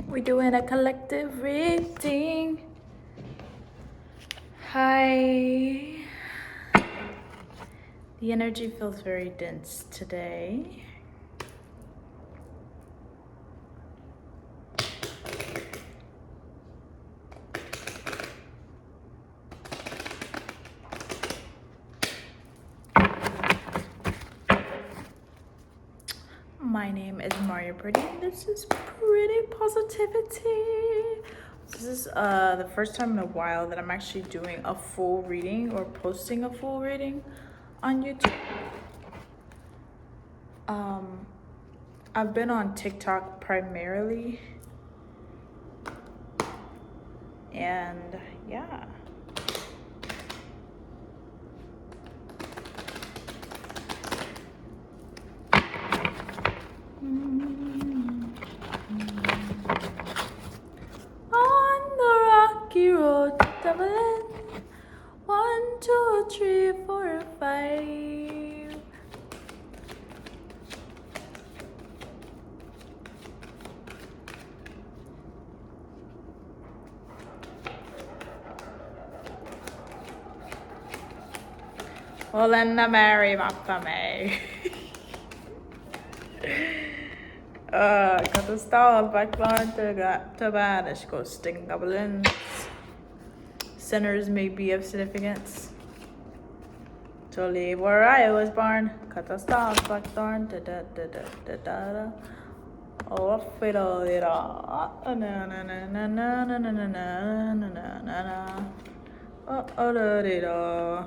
We're doing a collective reading. Hi. The energy feels very dense today. My name is Maria Pretty, and this is Pretty Positivity. This is the first time in a while that I'm actually doing a full reading or posting a full reading on YouTube. I've been on TikTok primarily, and yeah. On the rocky road to Dublin, 1, 2, 3, 4, 5. Well, then the Mary Mapame. Got the stall backline to banish ghosting goblins. Sinners may be of significance. To leave where I was born. Cut the stall backline to da. Oh, fiddle it all. Na na na na na na na na na na na na. Oh, da da.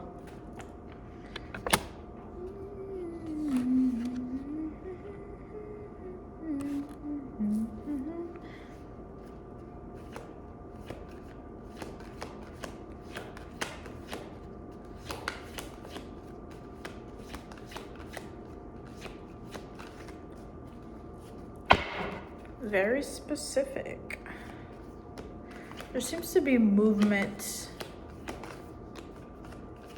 Very specific. There seems to be movement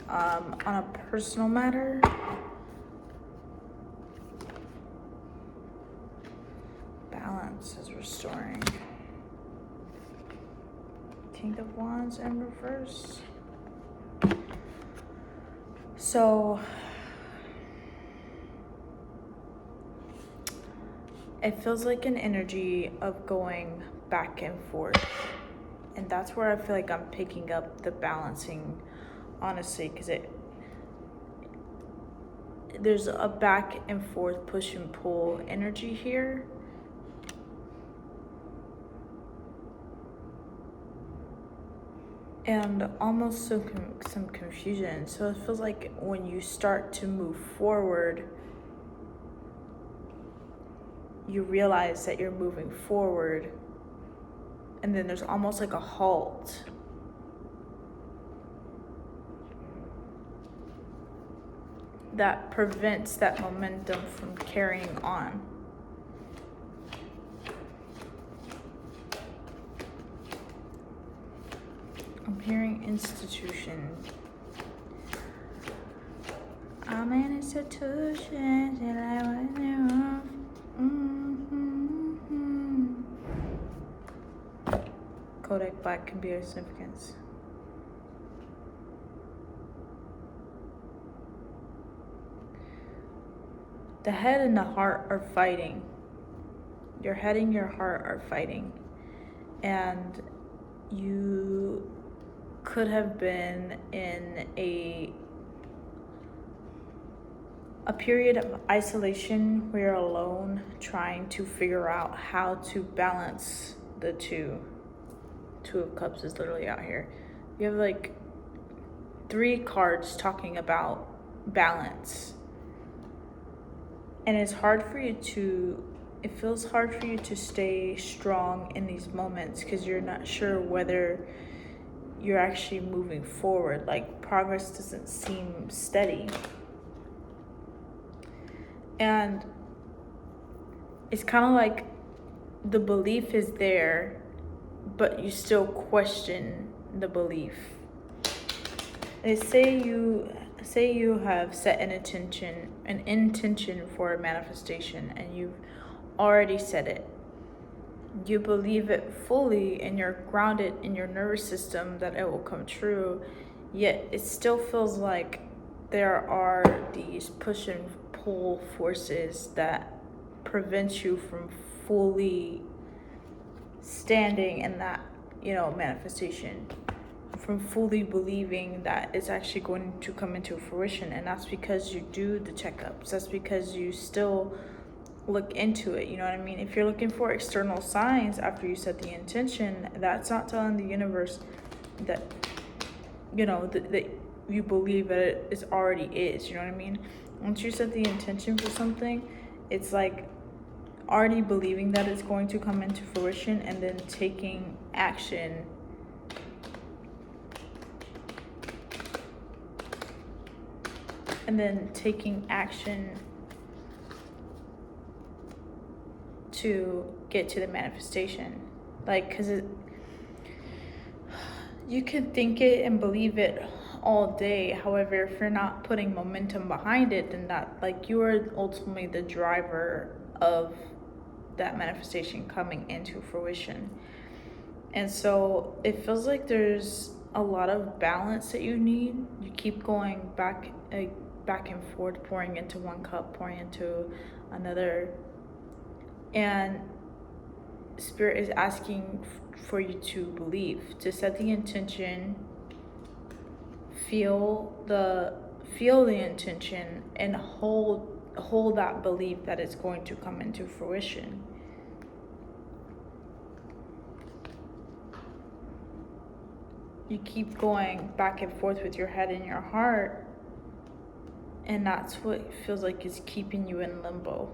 on a personal matter. Balance is restoring. King of Wands in reverse. So it feels like an energy of going back and forth. And that's where I feel like I'm picking up the balancing, honestly, because there's a back and forth push and pull energy here. And almost some confusion. So it feels like when you start to move forward, you realize that you're moving forward, and then there's almost like a halt. That prevents that momentum from carrying on. I'm hearing institution. I'm an institution till I was wrong. Kodak Black can be of significance. The head and the heart are fighting. Your head and your heart are fighting. And you could have been in a period of isolation where you're alone, trying to figure out how to balance the two. Two of Cups is literally out here. You have like 3 cards talking about balance. And it's hard for you to, it feels hard for you to stay strong in these moments because you're not sure whether you're actually moving forward. Like progress doesn't seem steady. And it's kind of like the belief is there, but you still question the belief. They say you have set an intention for a manifestation, and you've already said it. you believe it fully and you're grounded in your nervous system that it will come true, yet it still feels like there are these push and pull forces that prevent you from fully standing in that, manifestation, from fully believing that it's actually going to come into fruition. And that's because you do the checkups. That's because you still look into it. You know what I mean? If you're looking for external signs after you set the intention, that's not telling the universe that, that you believe that it already is. You know what I mean? Once you set the intention for something, it's like already believing that it's going to come into fruition and then taking action to get to the manifestation. Like, because you can think it and believe it all day. However, if you're not putting momentum behind it, then that, like, you are ultimately the driver of that manifestation coming into fruition. And so it feels like there's a lot of balance that you need. You keep going back and forth, pouring into one cup, pouring into another, and Spirit is asking for you to believe, to set the intention, feel the intention, and hold that belief that it's going to come into fruition. You keep going back and forth with your head and your heart, and that's what feels like is keeping you in limbo.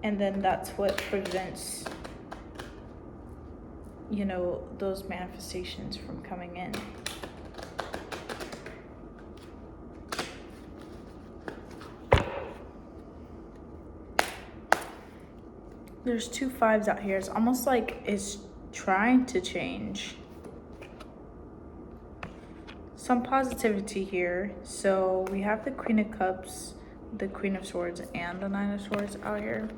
And then that's what prevents, those manifestations from coming in. There's 2 5s out here. It's almost like it's trying to change. Some positivity here. So we have the Queen of Cups, the Queen of Swords, and the Nine of Swords out here.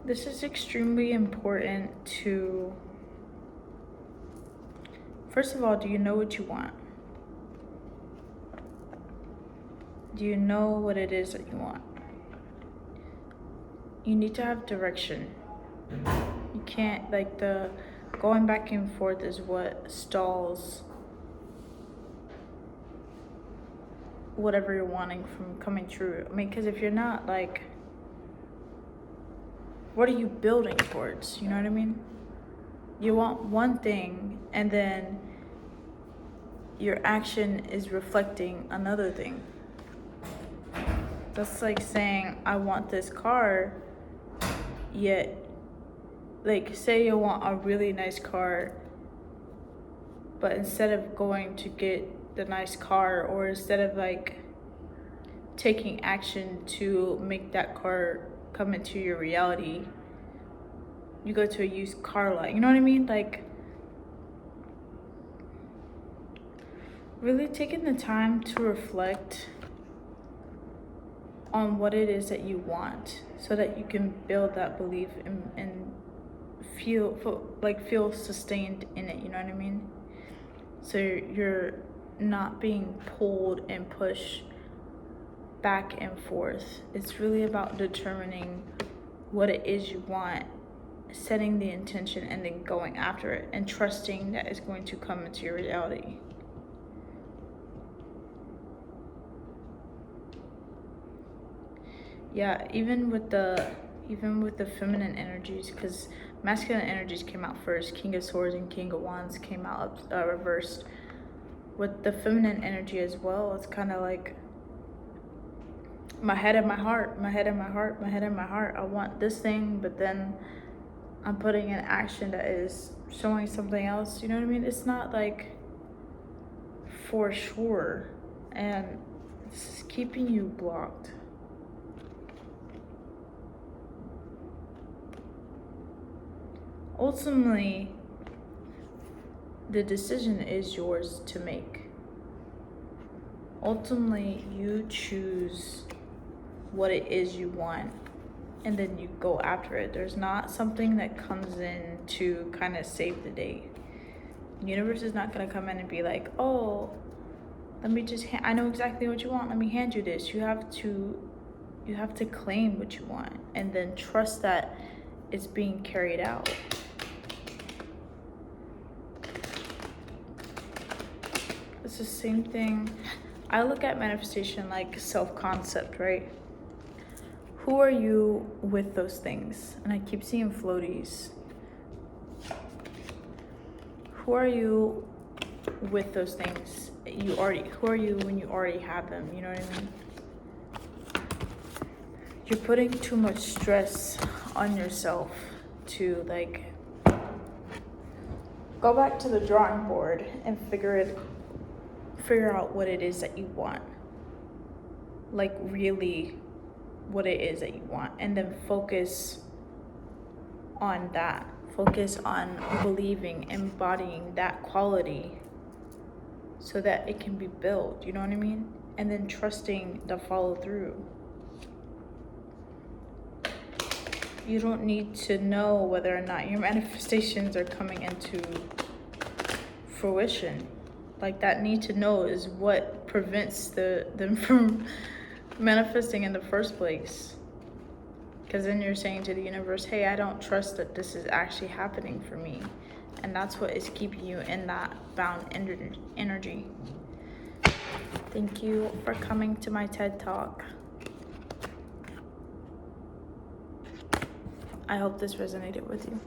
This is extremely important to, first of all, do you know what you want? Do you know what it is that you want? You need to have direction. You can't, the going back and forth is what stalls whatever you're wanting from coming true. I mean, because if you're not, what are you building towards? You know what I mean? You want one thing, and then your action is reflecting another thing. That's like saying, I want this car, yet, say you want a really nice car, but instead of going to get the nice car, or instead of, taking action to make that car come into your reality, you go to a used car lot. You know what I mean? Really taking the time to reflect on what it is that you want, so that you can build that belief and feel sustained in it. You know what I mean? So you're not being pulled and pushed back and forth. It's really about determining what it is you want, setting the intention, and then going after it, and trusting that it's going to come into your reality. Yeah, even with the feminine energies, because masculine energies came out first. King of Swords and King of Wands came out reversed. With the feminine energy as well, it's kind of like my head and my heart, my head and my heart, my head and my heart. I want this thing, but then I'm putting in action that is showing something else. You know what I mean? It's not for sure, and it's keeping you blocked. Ultimately, the decision is yours to make. ultimately you choose what it is you want and then you go after it. There's not something that comes in to kind of save the day. The universe is not going to come in and be like, oh, let me just I know exactly what you want, let me hand you this. You have to claim what you want and then trust that it's being carried out. It's the same thing. I look at manifestation like self-concept, right? Who are you with those things? And I keep seeing floaties. Who are you with those things? Who are you when you already have them? You know what I mean? You're putting too much stress on yourself to like go back to the drawing board and figure out what it is that you want. Like really what it is that you want, and then focus on that. Focus on believing, embodying that quality so that it can be built, you know what I mean? And then trusting the follow through. You don't need to know whether or not your manifestations are coming into fruition. Like that need to know is what prevents them from manifesting in the first place. Because then you're saying to the universe, hey, I don't trust that this is actually happening for me. And that's what is keeping you in that bound energy. Thank you for coming to my TED Talk. I hope this resonated with you.